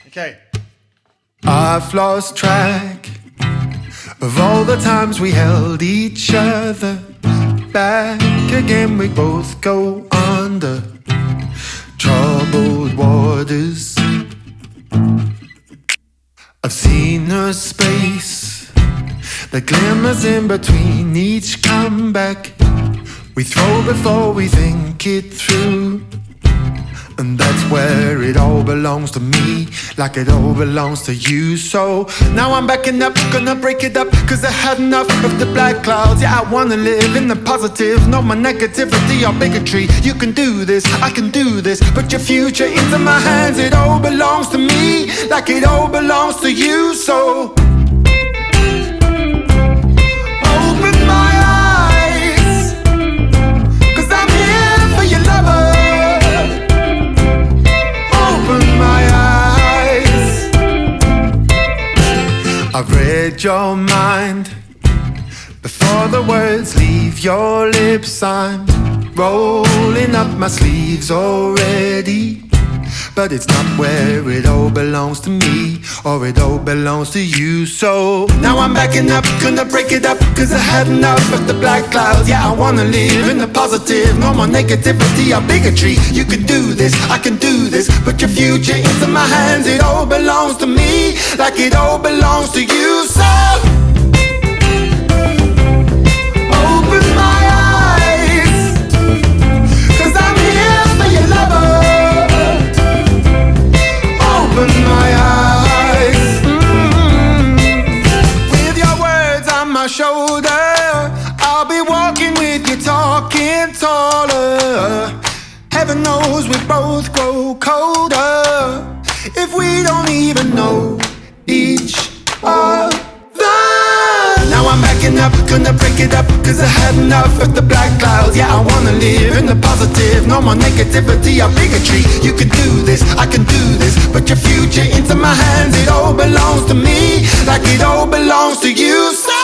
Okay. I've lost track of all the times we held each other back again. We both go under troubled waters. I've seen a space that glimmers in between each comeback we throw before we think it through. And that's where it all belongs to me, like it all belongs to you. So now I'm backing up, gonna break it up, cause I had enough of the black clouds. Yeah, I wanna live in the positive, no more negativity or bigotry. You can do this, I can do this, put your future into my hands. It all belongs to me, like it all belongs to you. So open my eyes, cause I'm here for your lover. Open my eyes. I've read your mind before the words leave your lips. I'm rolling up my sleeves already, but it's not where it all belongs to me, or it all belongs to you. So now I'm backing up, gonna break it up, cause I had enough of the black clouds. Yeah, I wanna live in the positive, no more negativity or bigotry. You can do this, I can do this, put your future into my hands. It all belongs to me, like it all belongs to you. So open my eyes, cause I'm here for your lover. Open my eyes. With your words on my shoulder, I'll be walking with you, talking taller. Heaven knows we both grow colder if we don't even know each other. Now I'm backing up, gonna break it up, cause I had enough of the black clouds. Yeah, I wanna live in the positive, no more negativity or bigotry. You can do this, I can do this, put your future into my hands. It all belongs to me, like it all belongs to you. So